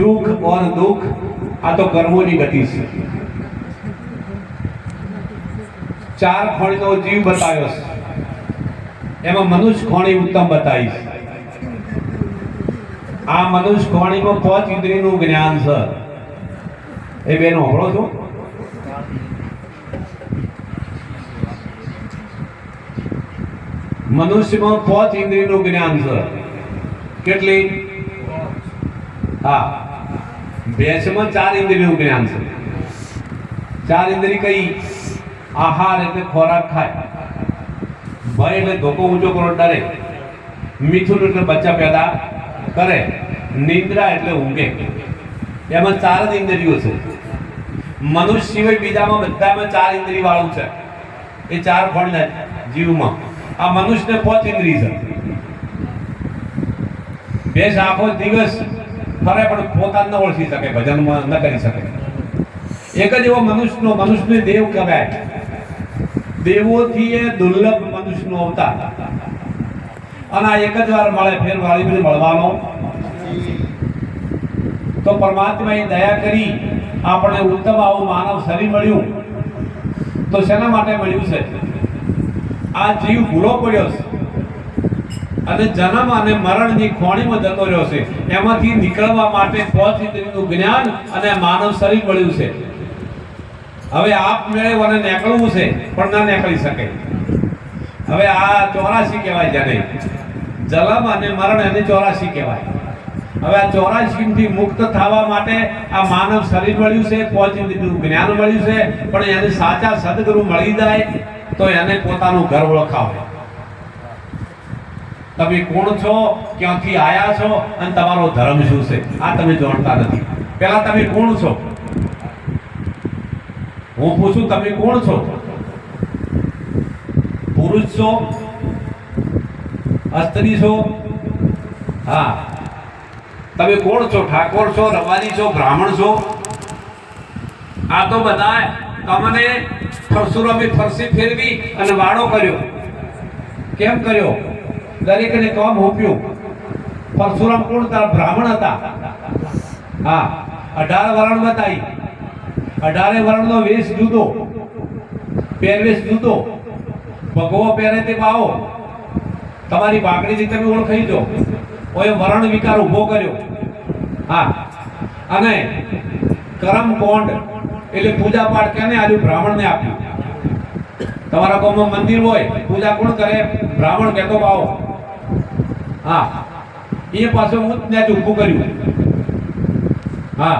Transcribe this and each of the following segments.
सुख और दुख आ तो कर्मों की गति से चार खोणी तो जीव बतायो एम मनुष्य खोणी उत्तम बताई आ मनुष्य खोणी में 5 इंद्रिय नु ज्ञान है ए बेन होळो छो मनुष्य में 5 इंद्रिय नु ज्ञान है केटली हाँ भैंस में 4 इंद्रिय नु ज्ञान है 4 इंद्रिय कई आहार એટલે ખોરાક ખાય ભય એટલે ધોકો ઊંચો કરો ડરે મિથુન એટલે બચ્ચા પેદા કરે નિંદ્રા એટલે ઊંઘે એમાં 4 જ ઇન્દ્રિયો છે મનુષ્ય સિવાય બીજામાં બધામાં 4 ઇન્દ્રિય વાળું છે એ 4 ખોણના જીવમાં આ મનુષ્યને 5 ઇન્દ્રિય છે બેસ આખો દિવસ ફરે પણ પોતાને ન ઓળખી શકે ભજનમાં ન કરી શકે એક જ એવો મનુષ્યને દેવ કહેવાય देवोथी दुर्लभ मनुष्य नो अवतार अना एक ज वार मळे फेर वाली बने मळवानो तो परमात्मा ए दया करी आपणे उत्तम आवो मानव शरीर मळ्યું तो शेना माटे मळ्યું છે आ जीव ભૂલો પડ્યો છે અને જન્મ અને મરણની ખોણીમાં જતો રહ્યો છે એમાંથી નીકળવા માટે પહોંચીનું જ્ઞાન અને માનવ શરીર મળ્યું છે હવે આપ મેળે વને નીકળવું છે પણ ના નીકળી શકે હવે આ 84 કહેવાય જાને જન્મ અને મરણ એને 84 કહેવાય હવે આ 84 થી મુક્ત થવા માટે આ માનવ શરીર મળ્યું છે પહોંચીનું જ્ઞાન મળ્યું છે પણ એને સાચા સદગુરુ મળી જાય તો એને પોતાનું ઘર ઓળખાવે તમે કોણ છો ક્યાંથી આયા છો અને તમારો ધર્મ શું છે આ તમે જાણતા નથી પહેલા તમે કોણ છો હું પૂછું તમે કોણ છો પુરુષ છો સ્ત્રી છો હા તમે કોણ છો ઠાકોર છો રબારી છો બ્રાહ્મણ છો આ તો બધા તમને પરશુરામે ફરસી ફેરવી અને વાડો કર્યો કેમ કર્યો દરેકને કામ હોપ્યું પરશુરામ કોણ હતા બ્રાહ્મણ હતા હા 18 વરણ બતાઈ 18 વર્ણનો વેશ જુદો પહેરવેશ જુદો ભગવો પહેરે તે પાવો તમારી બાકડીથી તમે ઓળખાઈ જો ઓય વરણ વિકાર ઊભો કર્યો હા અને કરમ કોંડ એટલે પૂજા પાઠ કેને આલ્યું બ્રાહ્મણને આપ્યું તમારા ગામમાં મંદિર હોય પૂજા કોણ કરે બ્રાહ્મણ કહેતો પાવો હા એ પાછો હું ત્યાં જ ઊભું કર્યું હા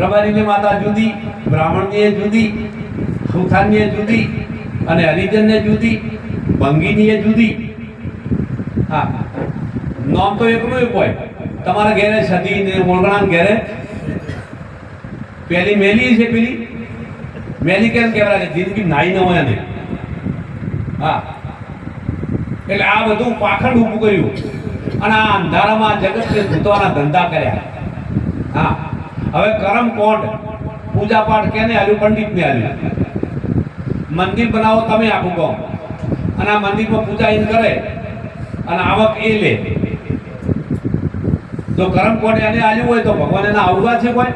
रबारी ने माता जुदी ब्राह्मण ने जुदी सुथान ने जुदी अने हरिजन ने जुदी भंगी ने जुदी हाँ नाम तो एकनो एक होय तमारा घेरे सदी ने ओळगणा घेरे पहली मेली छे पेली मेली केम केवरा के जिंदगी नाई न होय ने हाँ એટલે આ બધું પાખંડ ઊભું કર્યું અને આ અંધારામાં જગતને ભૂતવાના ધંધા કર્યા હા હવે કરમ કોડ પૂજા પાઠ કેને આલ્યું પંડિત ને આલ્યું મંદિર બનાવો તમે આખું ગામ અને આ મંદિરમાં પૂજા ઈન કરે અને આવક એ લે તો કરમ કોડ એને આલ્યું હોય તો ભગવાન એના આવવા છે કોઈ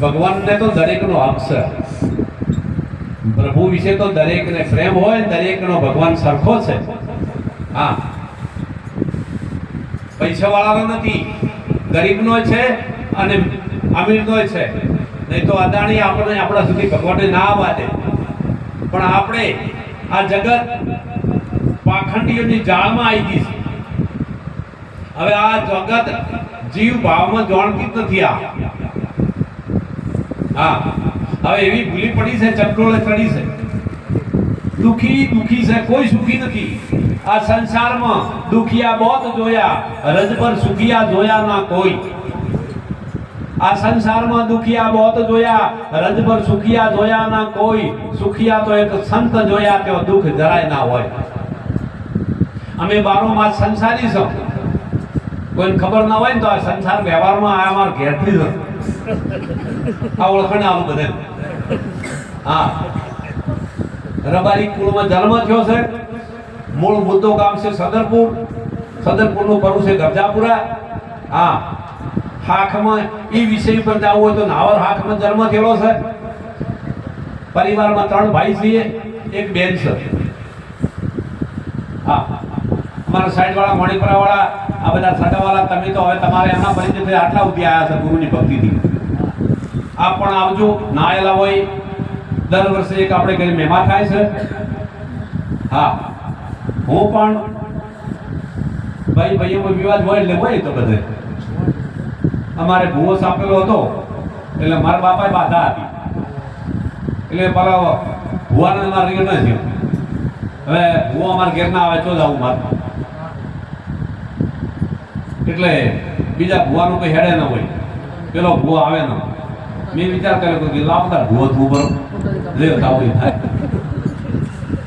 ભગવાનને તો દરેકનો હક છે પ્રભુ વિશે તો દરેકને પ્રેમ હોય દરેકનો ભગવાન સરખો છે હા પૈસાવાળાનો નથી ગરીબનો છે અને અમીર નો છે નહીં તો અદાણી આપણે આપણા સુધી ભગવાનને ના આવવા દે પણ આપણે આ જગત પાખંડીઓની જાળમાં આવી ગઈ છે હવે આ જગત જીવ ભાવમાં જાણતી જ નથી આ હા હવે એવી ભૂલી પડી છે ચપટોળે ચડી છે દુખી દુખી છે કોઈ સુખી નથી આ સંસારમાં દુખિયા बहुत જોયા રજ પર સુખિયા જોયા ના કોઈ आ संसार में दुखिया बहुत जोया रज पर सुखिया जोया ना कोई सुखिया तो एक संत जोया तो दुख जराय ना होय अमे 12 मास संसारी छो कोई खबर ना होय तो आ संसार व्यवहार में आ मार घेरथी छ आ ओळखण आलू बधे हां रबारी कुल में जन्म थयो छे मूल मुद्दो गाम से सदरपुर नु करू छे गरजापुरा हां હાખમાં એ વિષય પર જવું હોય તો નાવર હાખમાં જન્મ થયેલો છે. પરિવારમાં 3 ભાઈ છીએ, 1 બેન છે. હા, અમારા સાઈડ વાળા મણિપુરા વાળા આ બધા સગાવાળા તમે તો હવે તમારે એના પરિચય આટલા સુધી આવ્યા છે ગુરુની ભક્તિથી. આપ પણ આવજો. ના આવેલા હોય દર વર્ષે એક આપણે ઘરે મહેમાન થાય છે. હા, હું પણ ભાઈઓ વિવાદ હોય એટલે હોય તો બધે. અમારે ભૂવો સાપેલો હતો એટલે મારા બાપાએ બાધા આપી એટલે પેલા ભૂવાને મારે રીંગણ ન થયું. હવે ભૂવો અમારા ઘેર ના આવે તો જ આવું મારે એટલે બીજા ભૂવાનું કોઈ હેડે ન હોય, પેલો ભૂવો આવે ન. મેં વિચાર કર્યો કે લાવતા ભૂવો થવું બરોબર લેવ આવું થાય.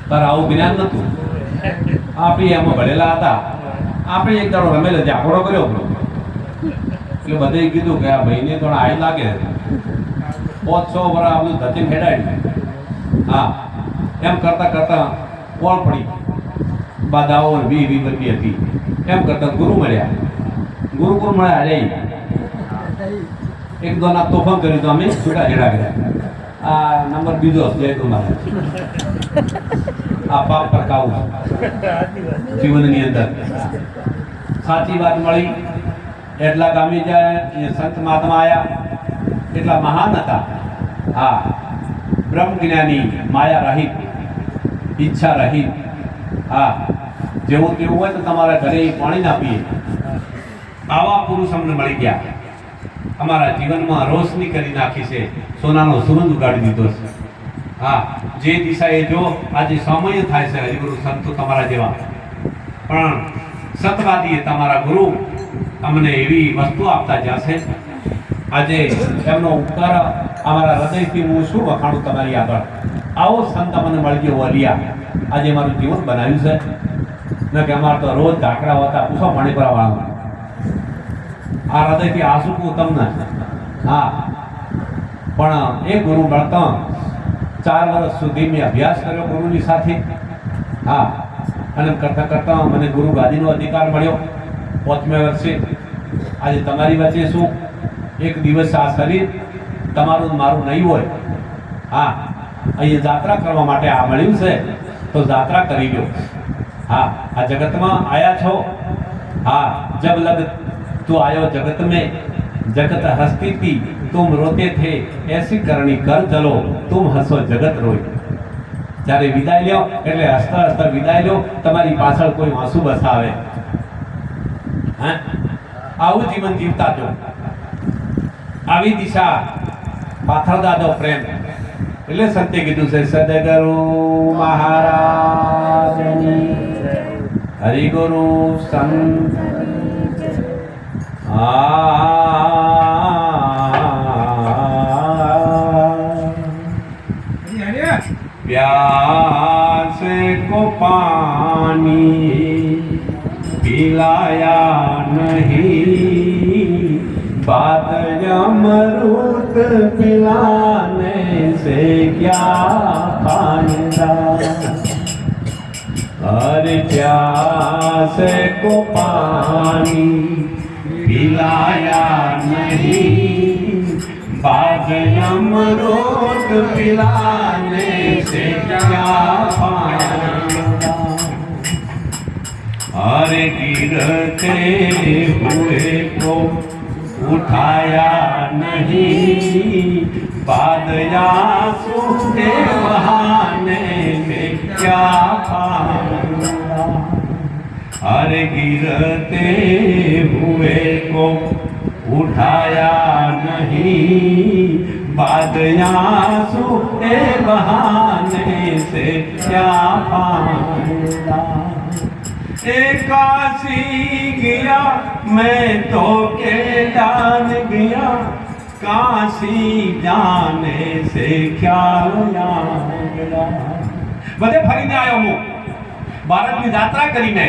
તારે આવું જ્ઞાન નતું. આપણે એમાં ભણેલા હતા. આપણે એક દાડો રમેલો ઝાકડો કર્યો એટલે બધે કીધું કે આ ભાઈને થોડા આય લાગે 500 વર્ષ આપણું ધતિંગ હેડાડ્યું. હા, એમ કરતા કરતા કોણ પડી બાધાઓ 20 રૂપિયા હતી. એમ કરતા ગુરુ મળ્યા. ગુરુકુળ મળ્યા અરે એક દો ના તોફાન કર્યું તો અમે છૂટા છેડા કર્યા. આ નંબર બીજો જય તમારે આ પાપ પરકાવું જીવનની અંદર સાચી વાત મળી. એટલા ગામી જાય સંત મહાત્મા આયા એટલા મહાન હતા. હા, બ્રહ્મ જ્ઞાની, માયા રહિત, ઈચ્છા રહિત. હા, જેવું તેવું હોય તો તમારા ઘરે પાણી ના પીએ આવા પુરુષ અમને મળી ગયા. અમારા જીવનમાં રોશની કરી નાખી છે. સોનાનો સુગંધ ઉગાડી દીધો છે. હા, જે દિશાએ જો આજે સમય થાય છે હરિગુરુ સંતો તમારા જેવા, પણ સતવાદીએ તમારા ગુરુ અમને એવી વસ્તુ આપતા જશે. આજે એમનો ઉપકાર અમારા હૃદયથી હું શું વખાણું તમારી આગળ. આવો સંત અમને મળી ગયો વલિયા, આજે મારું જીવન બનાવ્યું છે. ન કે અમારે તો રોજ ઢાકડા હોતા પૂછો મણિપુરા વાળા. આ હૃદયથી આસુકું તમને. હા, પણ એ ગુરુ મળતા 4 વર્ષ સુધી મેં અભ્યાસ કર્યો ગુરુની સાથે. હા, અને કરતાં કરતાં મને ગુરુ ગાદીનો અધિકાર મળ્યો 5મે વર્ષે. આજે તમારી વચ્ચે શું એક દિવસ આ શરીર તમારું મારું નહીં હોય. હા, અહીંયા જાત્રા કરવા માટે આ મળ્યું છે તો જાત્રા કરી લો. હા, આ જગતમાં આયા છો. હા, જબ લગ તું આયો જગત में जगत हंसती थी तुम रोते थे ऐसी करनी कर चलो तुम हंसो जगत रोए. જ્યારે વિદાય લ્યો એટલે હસતા હસતા વિદાય લ્યો. તમારી પાછળ કોઈ આંસુ બસાવે. હા, આવું જીવન જીવતા જો. આવી દિશા પાથરતા જો પ્રેમ. એટલે સંતે કીધું છે સદગુરુ મહારાજની હરિગુરુ સંત प्यास को पानी पिलाया नहीं बात अमृत पिलाने से क्या फायदा. अरे प्यास को पानी पिलाया नहीं बात अमृत पिलाने से क्या फायदा. अरे गिरते हुए को उठाया नहीं बाद आंसू के बहाने में क्या फायदा. अरे गिरते हुए को उठाया नहीं बाद आंसू के बहाने से क्या फायदा. काशी गया मैं तो के जान गया काशी जाने से ખ્યાલ બધે ફરીને આવ્યો હું ભારતની યાત્રા કરીને.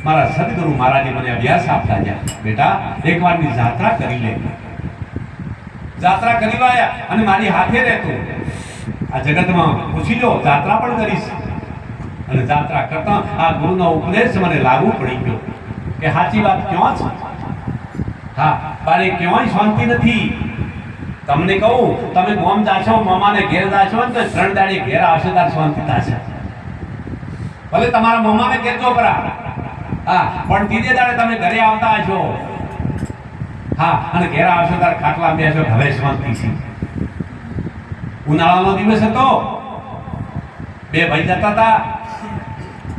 મારા સદગુરુ મહારાજે મને અભ્યાસ આપતા ગયા બેટા એકવારની યાત્રા કરી લે. યાત્રા કરી વાયા અને મારી હાથે રહેતો આ જગતમાં પૂછી લો યાત્રા પણ કરીશ. અને યાત્રા કરતા આ ગુરુનો ઉપદેશ મને લાગુ પડી ગયો કે સાચી વાત ક્યાં છે. હા, બારે કેવાય શાંતિ નથી. તમને કહું, તમે ગોમ જાશો, મામાને ઘેર જાશો ને તો 3 દાડે ઘેર આવશે તાર શાંતિ થશે. ભલે તમારા મામાને ઘેર ચોપરા, હા, પણ ત્રીજે દાડે તમે ઘરે આવતા હશો, હા, અને ઘેર આવશો તાર ખાટલા બેસો, હવે શાંતિ છે. ઉનાળાનો દિવસ હતો, 2 ભાઈ જતા હતા,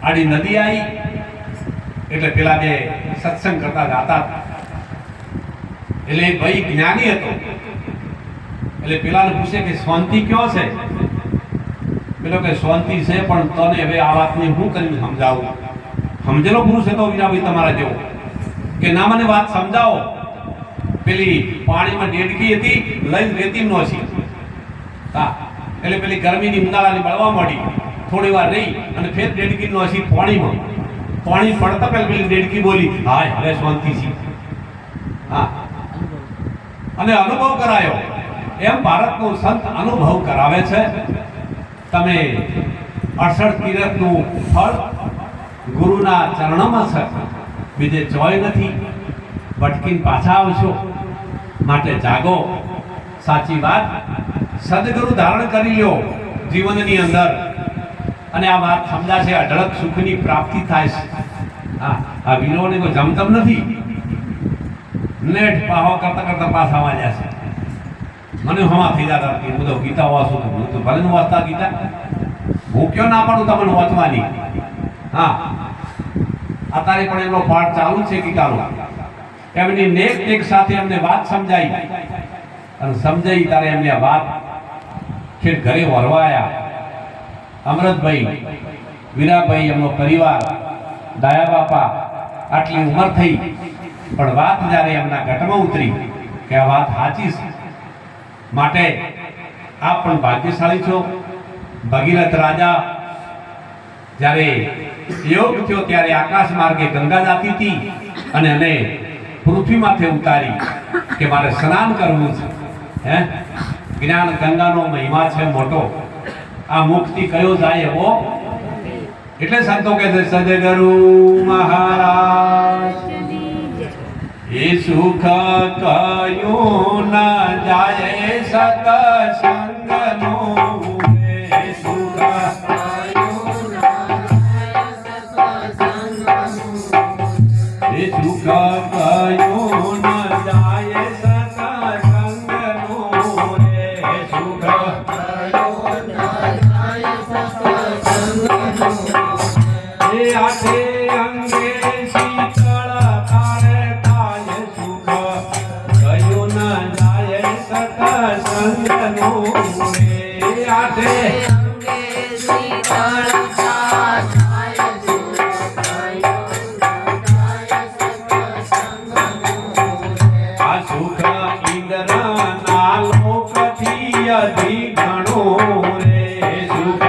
આડી નદી આવી એટલે પેલા 2 સત્સંગ કરતા જાતા હતા. એટલે એક ભાઈ જ્ઞાની હતો, એટલે પેલાને પૂછે કે શાંતિ ક્યો છે? પેલો કે શાંતિ છે, પણ તને હવે આ વાતને હું કરીને સમજાવું? સમજેલો પુરુષ હતો વીરાભાઈ તમારા જેવો, કે ના મને વાત સમજાવો. પેલી પાણીમાં ડેડકી હતી, લઈને રેતી નોસી, હા, એટલે પેલી ગરમીની ઉનાળાની બળવા માંડી, થોડી વાર રહી અને ફેર ડેડકી નોસી પાણીમાં. પાણી પડતા પેલા પેલી ડેડકી બોલી, હાય હવે શાંતિ છે. હા, અને અનુભવ કરાયો. એમ ભારતનો સંત અનુભવ કરાવે છે. તમે 68 તીર્થનું ફળ ગુરુના ચરણોમાં છે, બીજે ચોય નથી. ભટકીને પાછા આવશો, માટે જાગો. સાચી વાત, સદગુરુ ધારણ કરી લ્યો જીવનની અંદર, અને આ વાત સમજાશે. અઢળક સુખની પ્રાપ્તિ થાય છે. હા, આ વીરોને કોઈ જમતમ નથી. નેટ પાહો કરતા કરતા પાછા આવવા જશે. મને હમા થઈ જતા હતી, હું તો ગીતા વાંચું તો હું તો ભલે વાંચતા ગીતા, હું ક્યો ના પાડું તમને વાંચવાની. હા, અત્યારે પણ એમનો પાઠ ચાલુ છે ગીતાનો. એમની નેક સાથે એમને વાત સમજાઈ, અને સમજાઈ ત્યારે એમને આ વાત ખેડ ઘરે વળવાયા. અમૃતભાઈ, વીરાભાઈ, એમનો પરિવાર, દાયા બાપા, આટલી ઉંમર થઈ પણ વાત જ્યારે એમના ઘટમાં ઉતરી કે આ વાત સાચી છે, માટે આપ પણ ભાગ્યશાળી છો. ભગીરથ રાજા જ્યારે યોગ થયો ત્યારે આકાશ માર્ગે ગંગા જાતી હતી, અને એને પૃથ્વી માથે ઉતારી કે મારે સ્નાન કરવું છે. હે, જ્ઞાન ગંગાનો મહિમા છે મોટો. આ મુક્તિ કયો જાય એવો. એટલે સંતો કહે છે સદગુરુ મહારાજ એ સુખ કયું ન જાય સત્સંગનો. એ સુખ કયું ન જાય સત્સંગનો. એ સુખ કયું ન જાય સત્સંગનો. એ સુખ કયું ન જાય સત્સંગનો. એ આઠે અંગે શીતળ તારે થાય સુખ કયું ન જાય સત્સંગનો. એ આઠે અંગે શીતળ થાય સુખ કયું ન જાય સત્સંગનો. આ સુખ ઇન્દ્રના લોકથી અધિક ઘણું રે. સુખ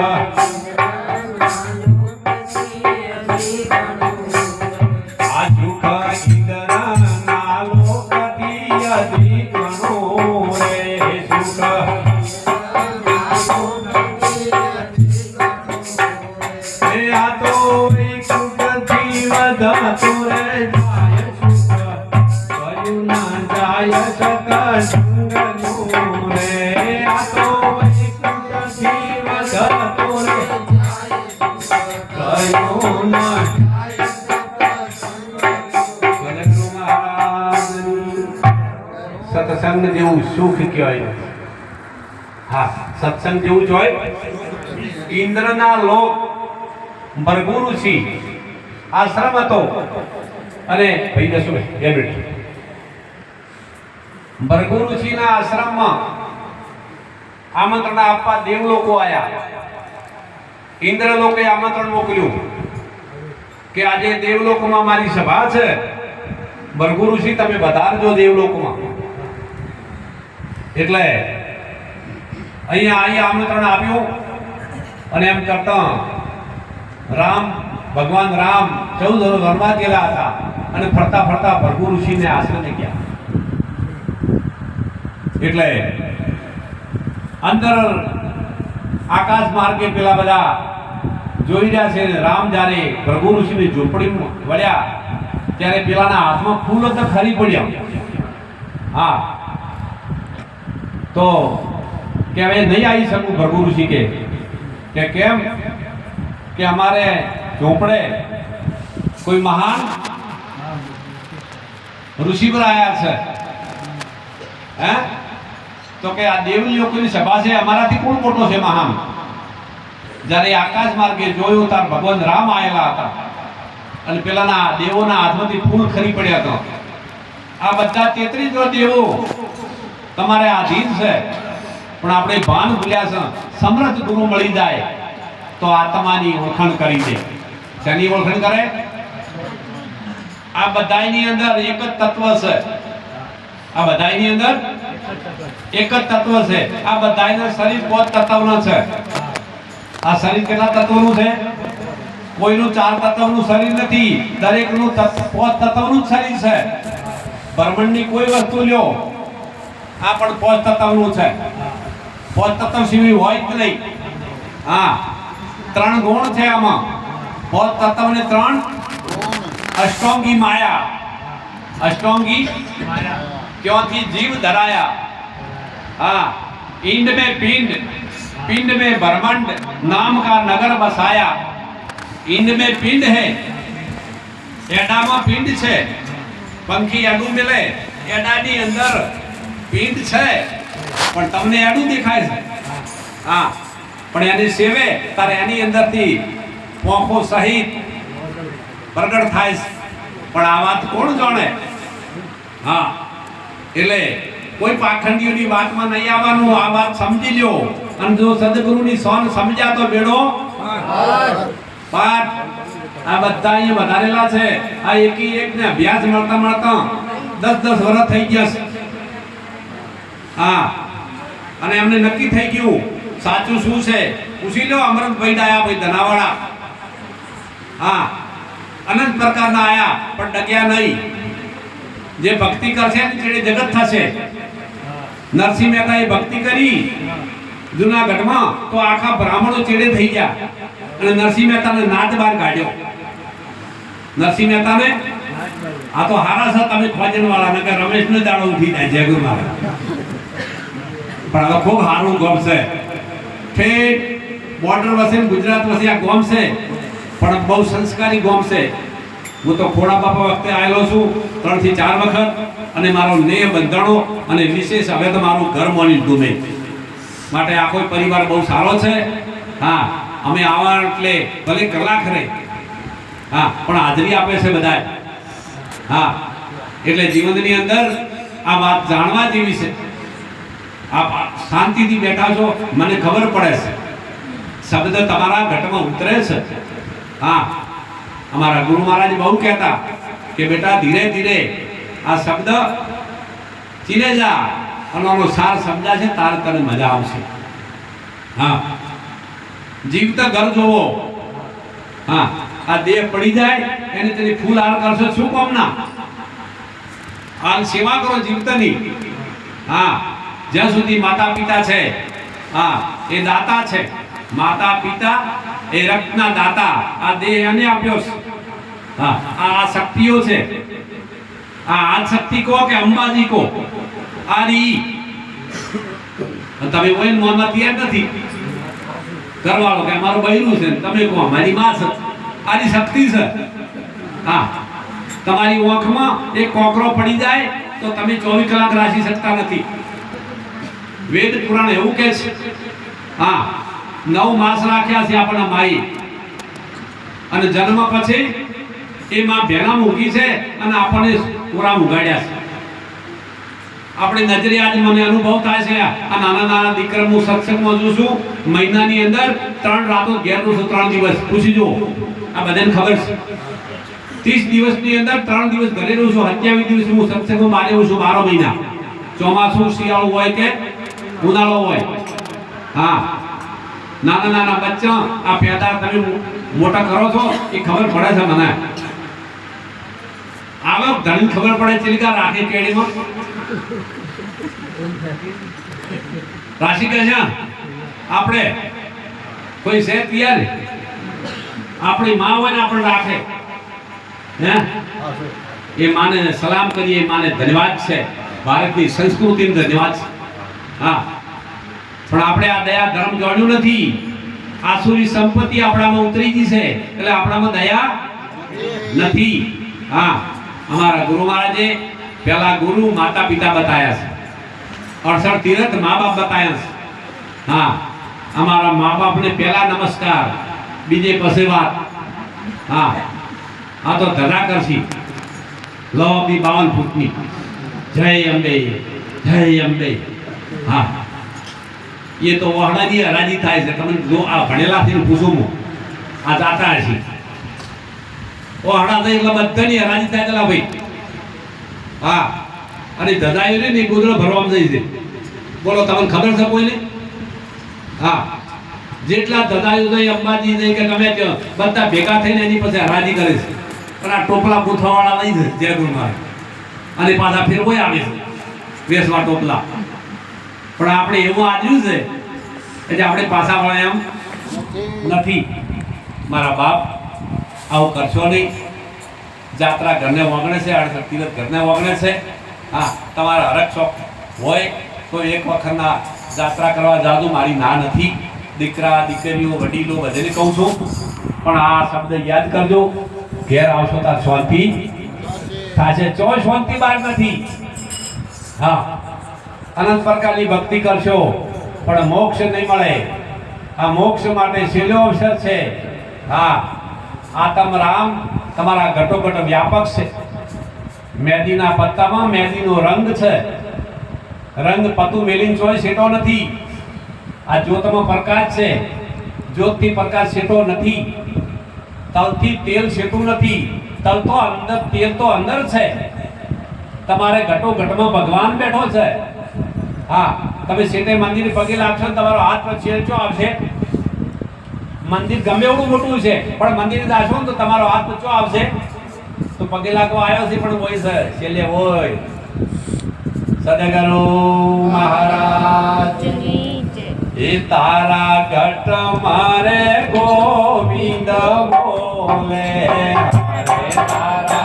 સત્સંગ જેવું સુખ કહેવાય. હા, સત્સંગ જેવું જ હોય. ઇન્દ્રના લોક ભૃગુ ઋષિ આશ્રમ હતો, અને ભાઈ દસો 2 મિનિટ. ભૃગુ ઋષિના આશ્રમમાં આમંત્રણ આપવા દેવ લોકો આવ્યા. ઇન્દ્ર લોકે આમંત્રણ મોકલ્યું કે આજે દેવલોકમાં મારી સભા છે, ભૃગુ ઋષિ તમે વધારજો દેવલોકમાં. એટલે અહીંયા આમંત્રણ આપ્યું, અને એમ કરતા ભગવાન રામ 14 વનમાં ગયેલા હતા, અને ફરતા ફરતા ભૃગુ ઋષિને આશ્રમે ગયા. એટલે અંદર આકાશ માર્ગે પેલા બધા જોઈ રહ્યા છે. રામ જ્યારે ભૃગુ ઋષિની ઝૂંપડીમાં વળ્યા ત્યારે પેલાના હાથમાં ફૂલ તો ખરી પડ્યા. હા તો કે હવે નહીં આવી શકું. ભૃગુ ઋષિ કે કેમ? કે અમારે ઝોપડે કોઈ મહાન ઋષિ પર આયા છે. હે તો કે આ દેવી લોકોની સભા છે, અમારાથી કોણ મોટો છે મહાન? જ્યારે આકાશ માર્ગે જોયું ત્યારે ભગવાન રામ આવેલા હતા અને પેલાના દેવોના હાથમાંથી ફૂલ ખરી પડ્યા હતા. આ બધા 33 દેવો તમારે આધીન છે, પણ આપણે ભાન ભૂલ્યા છે. સમર્થ ગુરુ મળી જાય તો આત્માની ઓળખાણ કરી દે. શેની ઓળખાણ કરે? આ બધાની અંદર એક જ તત્વ છે. આ બધાની અંદર એક જ તત્વ છે. આ બધાના શરીર 5 તત્વના છે. આ શરીર કેટલા તત્વનું છે? કોઈનું 4 તત્વનું શરીર નથી, દરેકનું 5 તત્વનું જ શરીર છે. બ્રહ્માંડની કોઈ વસ્તુ લ્યો, આ પણ 5 તત્વનું છે. 5 તત્વ સિવાય હોય જ નહીં. હા 3 ગુણ છે આમાં. 5 તત્વ ને 3 અષ્ટાંગી માયા. अष्टांगी क्योंकि जीव धराया। हाँ, इंड में पिंड, पिंड में ब्रह्मांड नाम का नगर बसाया। इंड में पिंड है, एडा में पिंड छे, पंखी एडू मिले, एडा नी अंदर पिंड छे पण तमने एडू देखाय छे। हाँ, पण एनी सेवे तारे एनी अंदर थी पोखो सहित प्रगट थाय छे। पण आ वात कोण जाणे? हाँ, એટલે કોઈ પાખંડીઓની વાતમાં નહીં આવવાનું, આ વાત સમજી લ્યો અને જો સદગુરુની સોન સમજ્યા તો બેડો પાઠ। આ બધા અહીંયા વધારેલા છે, આ એકી એક ને અભ્યાસ મળતા મળતા 10-10 વર્ષ થઈ ગયા છે। હા, અને એમને નક્કી થઈ ગયું સાચું શું છે। પૂછી લો અમરતભાઈ ડાયા ભાઈ ધનાવાળા, હા અનંત પ્રકારના આયા પણ ડગ્યા નહીં। જે ભક્તિ કરશે ને ચેડે જગત થશે। નરસિંહ મહેતાએ ભક્તિ કરી જૂનાગઢમાં તો આખા બ્રાહ્મણો ચેડે થઈ ગયા અને નરસિંહ મહેતાને નાદ બહાર કાઢ્યો। નરસિંહ મહેતાને આ તો હારા છે તમે ખોજન વાળા ને કે રમેશને દાડો ઉઠી જાય જયગુરુ મહારાજ, પણ આ ખૂબ સારું ગોમ છે। ઠેઠ બોર્ડર વસે ગુજરાત વસે આ ગોમ છે, પણ બહુ સંસ્કારી ગોમ છે। હું તો ખોડા બાપા વખતે આવેલો છું 3 થી 4 વખત, અને મારો નેહ બંધાણો અને વિશેષ હવે તો મારું ઘર માની ડૂબે માટે આખો પરિવાર બહુ સારો છે। હા, અમે આવા એટલે ભલે કલાક રહે, હા પણ હાજરી આપે છે બધા। હા, એટલે જીવનની અંદર આ વાત જાણવા જેવી છે। આપ શાંતિથી બેઠા છો, મને ખબર પડે છે શબ્દ તમારા ઘટમાં ઉતરે છે। હા, हमारा गुरु महाराज बहु कहता कि बेटा धीरे धीरे आ शब्द चीने जा अनो सार समझा छे तार तने मजा आवशे। हाँ, जीवता घर जोवो। हाँ, आ देह पड़ी जाए एने तेरी फूल हार करशो छू कामना आ सेवा करो जीवतानी। हाँ, ज्यां सुधी माता पिता छे, हाँ ए दाता छे। माता पिता ए रक्तना दाता, आ देह अने आप्यो। हाँ, आ शक्तिओ छे। आ शक्ति को के अंबाजी को आ री तमे ओइन मोहम्मद तैयार नथी करवालो के मारो बहिरू छे, तमे को हमारी मां छे। आ री शक्ति छे। हाँ, तमारी ओखमां एक कोकरो पड़ी जाए तो तमे 24 कलाक राखी सकता नथी। वेद पुराण एवुं कहे छे। हाँ, 9 मास राख्या छे आपणा माई અને જન્મ પછી એ માં ભેણા મૂકી છે અને આપણને પૂરા ઉગાડ્યા છે। આપણે નજરે આજ મને અનુભવ થાય છે। આ નાના નાના દીકરા હું સત્સંગમાં જોઉં છું, મહિનાની અંદર 3 રાતો ઘેરનું છું, 3 દિવસ પૂછી જુઓ, આ બધાને ખબર છે। 30 દિવસની અંદર 3 દિવસ ઘરે રહું છું, 27 દિવસ હું સત્સંગમાં બહાર રહું છું। 12 મહિના, ચોમાસું શિયાળું હોય કે ઉનાળો હોય। હા, નાના નાના બચ્ચા આ પેદા તમે મોટા કરો છો એ ખબર પડે છે મને। આવા ઘણી ખબર પડે ચિલિકા રાખે કેડીમાં રાશિ કહે છે આપણે કોઈ છે તૈયાર આપણી માં હોય ને આપણે રાખે હે, એ માને સલામ કરીએ, માને ધન્યવાદ છે। ભારતની સંસ્કૃતિનો ધન્યવાદ છે. હા, પણ આપણે આ દયા ધર્મ જોડ્યું નથી. આસુરી સંપત્તિ આપણામાં ઉતરી ગઈ છે, એટલે આપણામાં દયા નથી. હા, અમારા ગુરુ મહારાજે પહેલા ગુરુ માતા પિતા બતાયા છે, 68 તીર્થ મા બાપ બતાયા છે. હા, અમારા મા બાપને પહેલા નમસ્કાર, બીજે પછી વાત. હા, આ તો ધજા કરશી લોબી 52 ફૂટની. જય અંબે, જય અંબે. હા, એ તો વહડાની હરાજી થાય છે. તમે જો આ ભણેલાથી પૂછું હું, આ જાતા હશે વહડા થાય એટલે બધાની હરાજી થાય. ચલા ભાઈ. હા, અને ધજાયો ને ગોદડો ભરવામાં જઈ છે. બોલો, તમને ખબર છે કોઈને? હા, જેટલા ધજાયો જાય અંબાજી જાય કે ગમે ત્યાં બધા ભેગા થઈને એની પાસે હરાજી કરે છે. પણ આ ટોપલા પૂછવાવાળા નહીં છે જય ગુરુ મહારાજ, અને પાછા ફેરવોય આવે છે વેસવા ટોપલા. પણ આપણે એવું આદર્યું છે એટલે આપણે પાછા વળે એમ નથી. મારા બાપ, આવું કરશો નહીં. જાત્રા ઘરને વગણે છે, 68 તીર્થ ઘરને વગણે છે. હા, તમારા હરક શોખ હોય તો એક વખતના જાત્રા કરવા જાજુ, મારી ના નથી. દીકરા દીકરીઓ વડીલો બધાને કહું છું, પણ આ શબ્દ યાદ કરજો. ઘેર આવશો તાર શાંતિ થશે, ચોય શાંતિ બહાર નથી. હા, અનંત પ્રકારની ભક્તિ કરશો પણ મોક્ષ નહીં મળે. આ મોક્ષ માટે છેલ્લો અવસર છે. હા, આતમ રામ તમારા ઘટોઘટ વ્યાપક છે. મેદીના પત્તામાં મેદીનો રંગ છે. રંગ પતું મેલીન ચોય સેટો નથી. આ જ્યોતમાં પ્રકાશ છે, જ્યોતથી પ્રકાશ સેટો નથી. તલથી તેલ સેટું નથી. તલ તો અંદર, તેલ તો અંદર છે. તમારે ઘટોઘટમાં ભગવાન બેઠો છે. હા, તમે સેટે મંદિર પગે લાગશો, તમારો હાથ પર છેડચો આવશે. મંદિર ગમે એવું મોટું છે, પણ મંદિરે જાશો ને તો તમારો હાથ ઊંચો આવશે. તો પગે લાગવા આવ્યો છે, પણ હોય છે છેલ્લે હોય. સદગુરુ મહારાજ એ તારા ઘટ મારે ગોવિંદ બોલે. હરે તારા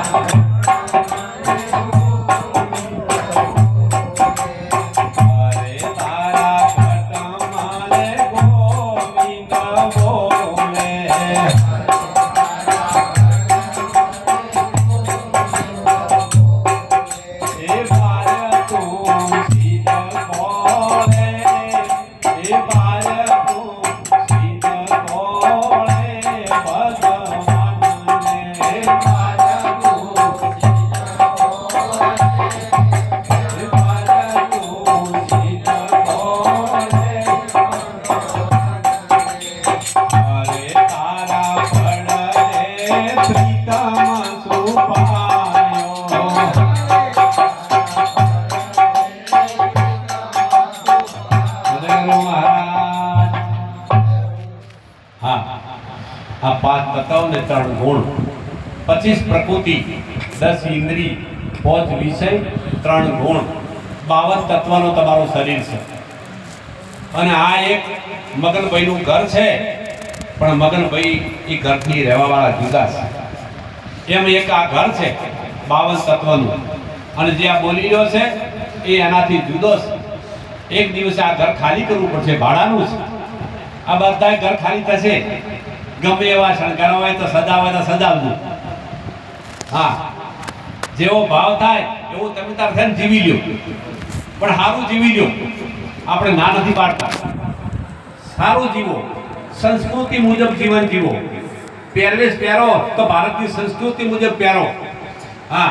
આ 5 તત્વ ને 3 ગુણ, 25 પ્રકૃતિ, 10 ઇન્દ્રિય, 5 વિષય, 3 ગુણ, 52 તત્વનો તમારું શરીર છે. અને આ એક મગનભાઈનું ઘર છે, પણ મગનભાઈ એ ઘરથી રહેવાવાળા જુદા છે. એમ એક આ ઘર છે 52 તત્વનું, અને જે આ બોલી રહ્યો છે એ એનાથી જુદો છે. એક દિવસે આ ઘર ખાલી કરવું પડશે, ભાડાનું છે. આ બધા ઘર ખાલી થશે. ગમે એવા શણગાર હોય તો સજાવે તો સજાવવું. હા, જેવો ભાવ થાય એવું તમે તાર થઈને જીવી લ્યો, પણ સારું જીવી લ્યો. આપણે ના નથી પાડતા, સારું જીવો, સંસ્કૃતિ મુજબ જીવન જીવો. પહેરવેશ પહેરો તો ભારતની સંસ્કૃતિ મુજબ પહેરો. હા,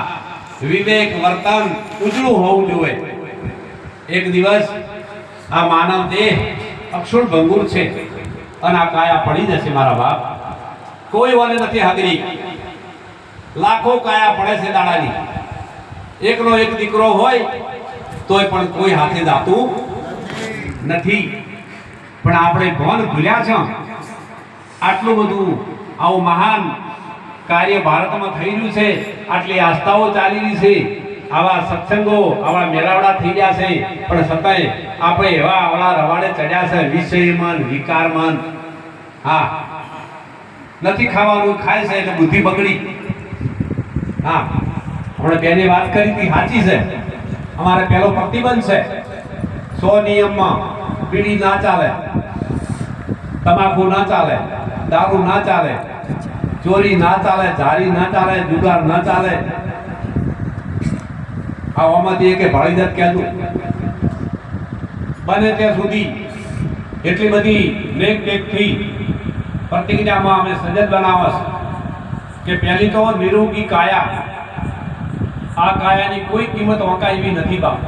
વિવેક વર્તન ઉજળું હોવું જોઈએ. એક દિવસ આ માનવ દેહ અક્ષર ભંગુર છે, અને આ કાયા પડી જશે. મારા બાપ, કોઈ વાલે નથી હાજરી. લાખો કાયા પડે છે દાડાની. એકનો એક દીકરો હોય તોય પણ કોઈ હાથે જાતું નથી. પણ આપણે ભવન ભૂલ્યા છે. આટલું બધું આવું મહાન કાર્ય ભારતમાં થઈ રહ્યું છે, આટલી આસ્થાઓ ચાલી રહી છે, આવા સત્સંગો, આવા મેળાવડા થઈ ગયા છે, પણ છતાંય આપણે એવા આવડા રવાડે ચડ્યા છે, વિષયમન, વિકારમન. હા, નથી ખાવાનું, ખાય છે એટલે બુદ્ધિ બગડી. હા, આપણે બેને વાત કરી હતી, સાચી છે. અમારે પહેલો પ્રતિબંધ છે 100 નિયમમાં બીડી ના ચાલે, તમાકુ ના ચાલે, દારૂ ના ચાલે, ચોરી ના ચાલે, ઝારી ના ચાલે, જુગાર ના ચાલે. આમાંથી એક ભાળીદાર કહેતું બને ત્યાં સુધી એટલી બધી નેકથી પ્રતિજ્ઞામાં અમે સજ્જત બનાવસ કે પહેલી તો નિરોગી કાયા, આ કાયાની કોઈ કિંમત વંકાઈ નથી બાપ.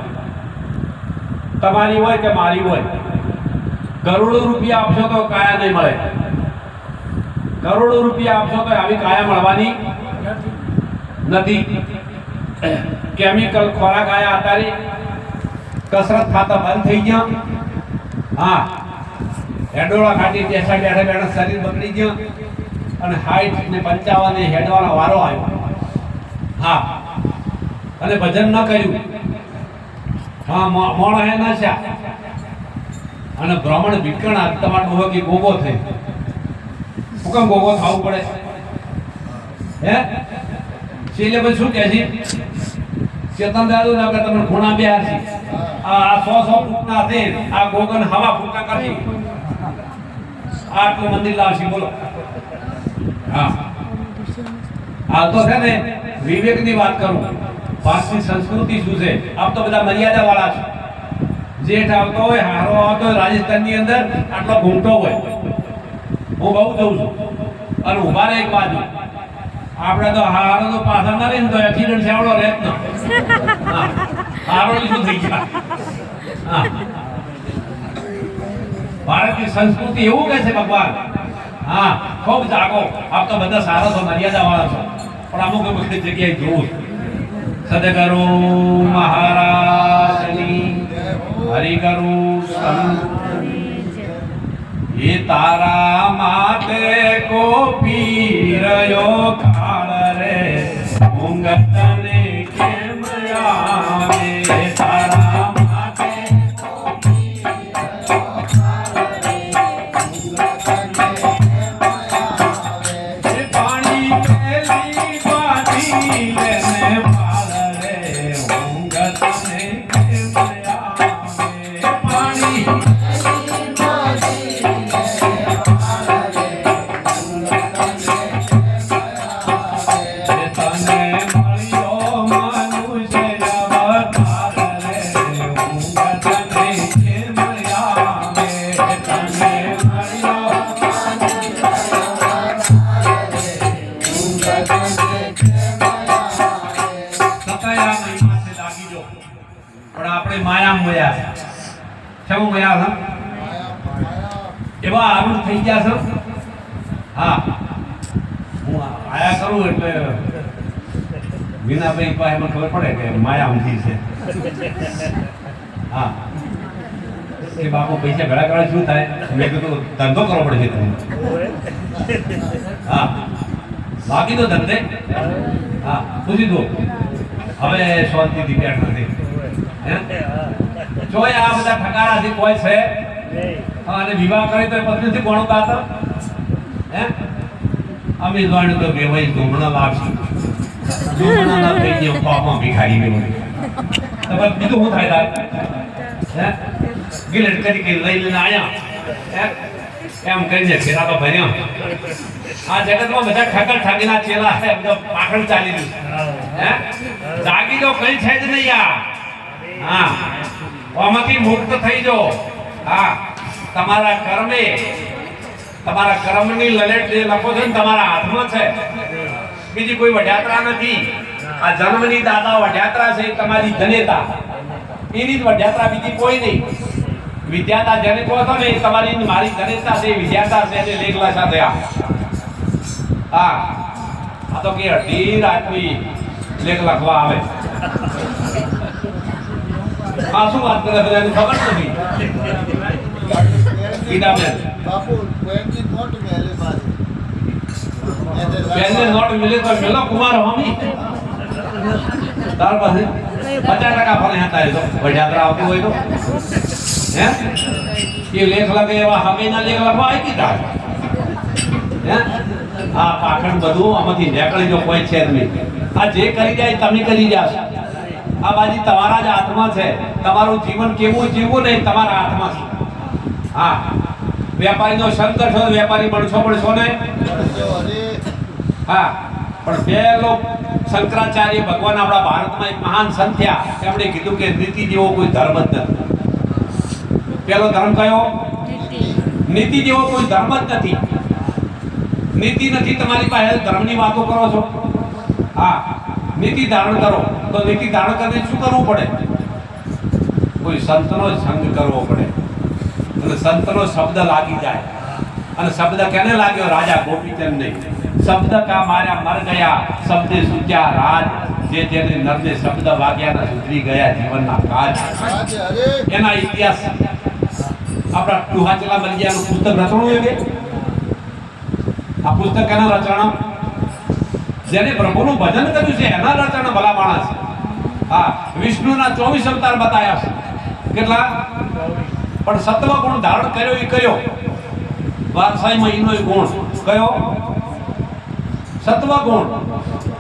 તમારી હોય કે મારી હોય, કરોડો રૂપિયા આપશો તો કાયા નહીં મળે. કરોડો રૂપિયા આપશો તો આવી કાયા મળવાની નથી. કેમિકલ ખોરાક આયા અત્યારે, કસરત ખાતા બંધ થઈ ગયા. હા, હેડોળા ખાટી બેઠા બેઠા બેઠા શરીર બગડી ગયું અને 60 ને 55 હેડવાનો વારો આવ્યો. હા, અને ભજન ન કર્યું. હા, મોણ હે નાશ્યા અને બ્રાહ્મણ વિકર્ણ તમારા ડોહકી ગોગો થઈ. હુકમ ગોગો થવું પડે હે? છેલ્લે પછી શું કહે છે? ચેતન દાદુ ના કે તમે ખૂણા બેહાર છે. આ 100 ફૂટના છે, આ ગોગન હવા ફૂટના કરશે. આટલું મંદિર લાવશે બોલો. હા, આ તો છે ને વિવેકની વાત કરું. ભારતની સંસ્કૃતિ શું છે? આપ તો બધા મર્યાદા વાળા છો. જેઠ આવતો હોય, હારો આવતો હોય, રાજસ્થાનની અંદર આટલો ઘૂંટો હોય. હું બહુ જઉં છું અને ઉભા રહે એક બાજુ. આપણે તો હારો તો પાછળ ના રહીને તો એક્સિડન્ટ સેવડો રહેત ન. હારો શું થઈ ગયા? હા, ભારતની સંસ્કૃતિ એવું કહે છે ભગવાન. હા, ખૂબ જાગો. આપ તો બધા સારા છો, મર્યાદા વાળા છો, પણ અમુક અમુક જગ્યાએ જોવું. સદગુરુ મહારાજની, હરિગુરુ એ તારા માટે કો પીરયો કાળ રે, ઊંઘ તને કેમ આવે? તારા માટે કો પીરયો કાળ રે, ઊંઘ તને કેમ આવે? પાણી પેલી બાજી લેને પાળ રે, ઊંઘ તને કેમ આવે? પાણી એવા આરૂઢ થઈ ગયા છો. હા, હું આયા કરું એટલે વિનાભાઈ પાસે મને ખબર પડે કે માયા ઊંધી છે. હા, કે બાપુ પૈસા ભેળા કરે શું થાય? મેં કીધું ધંધો કરવો પડે છે તમે. હા, બાકી તો ધંધે. હા, પૂછી દો. હવે શાંતિથી બેઠ નથી. જોઈ આ બધા ઠકારાથી કોઈ છે અને વિવાહ કરી તો પત્નીથી કોણ કાતર હે? અમે જોઈને તો બે ભાઈ ધૂમણા લાવશે. ધૂમણા ના થઈ ગયો પાપમાં ભિખારી ગયો. તો બસ બીજું શું થાય હે? ગિલેટ કરી લઈને આયા હે? એમ કરીને ફેરા તો ભર્યા. આ જગતમાં બધા ઠગર ઠગીના ચેલા છે, બધા પાખડ ચાલી રહ્યું હે? જાગી જો, કઈ છે જ નહીં યાર. હા, આમાંથી મુક્ત થઈ જો. હા, તમારા કર્મે, તમારા કર્મની લલેટ જે લખો છો ને તમારા હાથમાં છે, બીજી કોઈ વઢ્યાત્રા નથી. આ જન્મની દાદા વઢ્યાત્રા છે, તમારી જનેતા. એની જ વઢ્યાત્રા, બીજી કોઈ નહીં. વિદ્યાતા જેને કહો છો ને એ તમારી મારી જનેતા છે, વિદ્યાતા છે, એને લેખલા સાથે. હા, આ તો કે અઢી રાતની લેખ લખવા આવે. આ શું વાત કરે બધાને ખબર નથી. બાપુ કોઈની નોટ મેલે બાદ બેનને નોટ મિલે તો મેલો કુમાર હોમી તાર પાસે 50% ફરે હતા એ તો વઢિયાત્રા આવતું હોય તો હે એ લેખ લગે એવા હમીના લેખ લખવા આવી કીધા હે આ પાખંડ બધું આમાંથી નીકળી જો કોઈ છે જ નહીં. આ જે કરી જાય તમે કરી જાશો આ બાજી તમારા જ હાથમાં છે. તમારું જીવન કેવું જીવવું ને એ તમારા હાથમાં છે. હા, વેપારીનો સંગ કરશો વેપારી બનશો ને. પડજો હરે. હા, પણ પહેલો શંકરાચાર્ય ભગવાન આપણા ભારતમાં એક મહાન સંત થયા. એમણે કીધું કે નીતિ જેવો કોઈ ધર્મ જ નથી. પહેલો ધર્મ કયો? નીતિ જેવો કોઈ ધર્મ જ નથી. નીતિ નથી તમારી પાસે, ધર્મની વાતો કરો છો. હા, નીતિ ધારણ કરો તો નીતિ ધારણ કરીને શું કરવું પડે? કોઈ સંતનો સંગ કરવો પડે અને સંતનો શબ્દ લાગી જાય. અને શબ્દ કેને લાગ્યો? રાજા ગોપીચંદ ને. શબ્દ કા માર્યા મર ગયા, શબ્દે સૂચ્યા રાજ. જે જેને નરને શબ્દ વાગ્યાના સુધરી ગયા જીવનના કાજ. આજે હરે. એના ઇતિહાસ આપણા ટુહાચલા મલિયાનું પુસ્તક રચણું એવે. આ પુસ્તક એના રચના જેને પ્રભુનું ભજન કર્યું છે એના રચના ભલા માણસ. હા, વિષ્ણુના 24 અવતાર બતાયા છે. કેટલા? પણ સત્વ ગુણ ધારણ કર્યો એ કયો? વારસાઈમાં એનો ગુણ કયો? સત્વ ગુણ.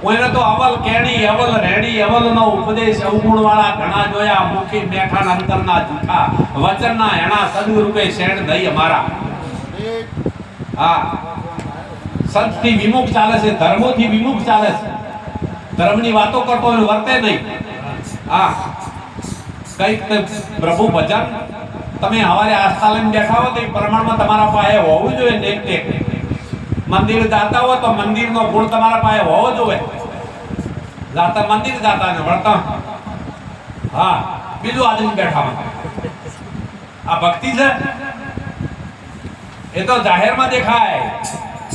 કોઈને તો અવલ કેણી, અવલ રેડી, અવલનો ઉપદેશ અવગુણ વાળા ઘણા જોયા. મુખી બેઠા અંતરના જૂઠા, વચનના હેણા સદરૂપે શેણ દઈ અમારા. હા, સંતથી વિમુખ ચાલે છે, ધર્મોથી વિમુખ ચાલે છે. ધર્મની વાતો કરતો હોય વર્તે નહીં. હા, કઈક પ્રભુ ભજન તમે હવારે આસ્થા લઈને બેઠા હો તો એ પ્રમાણમાં તમારા પાસે હોવું જોઈએ. નેક મંદિર જાતા હો તો મંદિરનો ગુણ તમારા પાસે હોવો જોઈએ. જાતા મંદિર જાતા ને વળતા. હા, બીજું આદમી બેઠા હોય. આ ભક્તિ છે. એ તો જાહેરમાં દેખાય.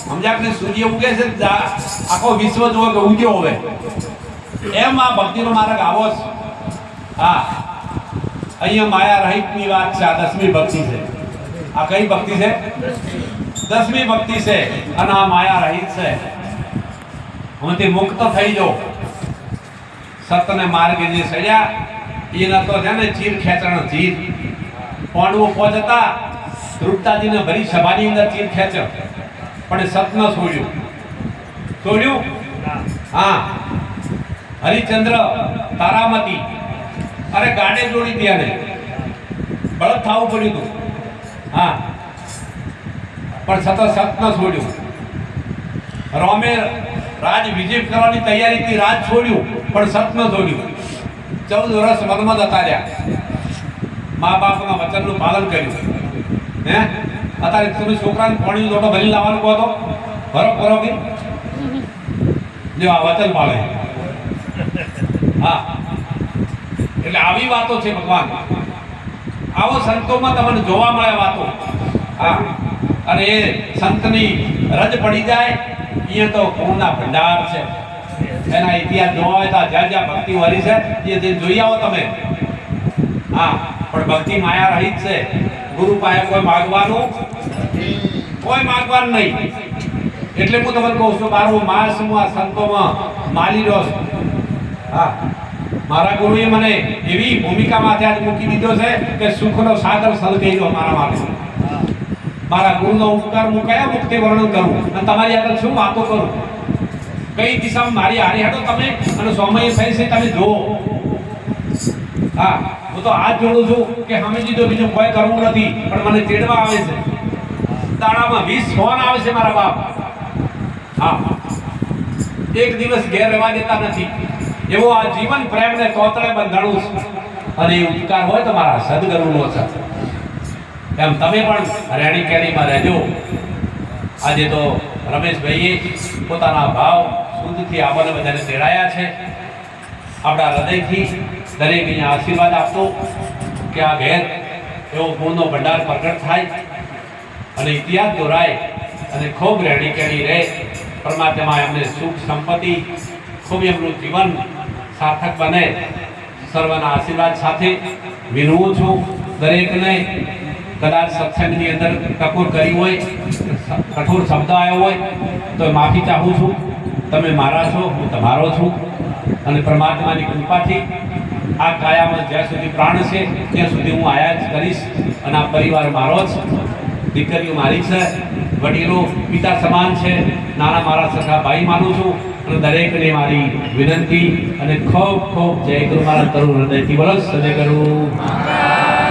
સમજ્યા કે સૂર્ય ઉગે છે આખો વિશ્વ જોવે કે ઉગ્યો હોય એમ આ ભક્તિનો માર્ગ આવો છે. હા, અહીંયા માયા રહિતની વાત છે. આ 10મી ભક્તિ છે. આ કઈ ભક્તિ છે? 10મી ભક્તિ છે. અને આ માયા રહિત છે. હમણાંથી મુક્ત થઈ જાઓ. સતને માર્ગે જે સડ્યા એના તો છે ને ચીર ખેંચણ ચીર પાંડવો પહોંચતા દ્રુપદાજીને ભરી સભાની અંદર ચીર ખેંચ્યો પણ સતન છોડ્યું. હા, હરિચંદ્ર તારામતી અરે ગાડે જોડી ત્યાં ને બળદ થવું પડ્યું હતું. હા, પણ સતત સતન છોડ્યું. રોમે રાજ વિજય કરવાની તૈયારીથી રાજ છોડ્યું પણ સતન છોડ્યું. 14 વર્ષ વનમાં જતા રહ્યા. મા બાપના વચનનું પાલન કર્યું. હે, અત્યારે તમે છોકરાને પાણી લોટો ભરી લાવવાનું કહો તો ભરો કે જો આ વચન પાળે. હા, એટલે આવી વાતો છે ભગવાન. આવો સંતોમાં તમને જોવા મળે વાતો. હા, અને એ સંતની રજ પડી જાય એ તો પૂર્ણના ભંડાર છે. એના ઇતિહાસ જોવા હોય તો જ્યાં જ્યાં ભક્તિ વરી છે એ જોઈ આવો તમે. હા, પણ ભક્તિ માયા રહિત છે. ગુરુ પાસે કોઈ માગવાનું નહીં. એટલે હું તમને કહું છું 12મો માસ હું આ સંતોમાં માલી રહ્યો છું. હા, મારા ગુરુએ મને એવી ભૂમિકામાંથી આજ મૂકી દીધો છે કે સુખનો સાગર સલગાઈ ગયો મારા માટે. મારા ગુરુનો ઉપકાર હું કયા મુક્તિ વર્ણન કરું અને તમારી આગળ શું વાતો કરું? કઈ દિશામાં મારી હારી હાડો તમે અને સમય થઈ છે તમે જુઓ. હા, હું તો હાથ જોડું છું કે સમજી દો બીજું કોઈ કરવું નથી. પણ મને તેડવા આવે છે. દાડામાં 20 ફોન આવે છે મારા બાપ. હા, એક દિવસ ઘેર રહેવા દેતા નથી. એવો આ જીવન પ્રેમને તોતળે બંધાણું છે. અને એ ઉપકાર હોય તો મારા સદગુરુનો છે. એમ તમે પણ રેણી કેરીમાં રહેજો. આજે તો રમેશભાઈએ પોતાના ભાવ શુદ્ધથી આપણને બધાને તેડાયા છે. આપણા હૃદયથી દરેક અહીંયા આશીર્વાદ આપતો કે આ ઘેર એવો ગુણનો ભંડાર પ્રગટ થાય અને ઇતિહાસ દોરાય અને ખૂબ રેડી કેરી રહે. પરમાત્મા એમને સુખ સંપત્તિ ખૂબ એમનું જીવન સાર્થક બને. સર્વના આશીર્વાદ સાથે વિનવું છું દરેકને. કદાચ સત્સંગની અંદર ટકોર કરી હોય, કઠોર શબ્દ આવ્યો હોય તો માફી ચાહું છું. તમે મારા છો, હું તમારો છું. અને પરમાત્માની કૃપાથી આ કાયામાં જ્યાં સુધી પ્રાણ છે ત્યાં સુધી હું આયા જ કરીશ. અને આ પરિવાર મારો જ. દીકરીઓ મારી છે, વડીલો પિતા સમાન છે, નાના મારા સખા ભાઈ માનું છું. અને દરેકને મારી વિનંતી અને ખૂબ ખૂબ જય ગુરુ મહારાજ કરું હૃદયથી બોલો સદય કરું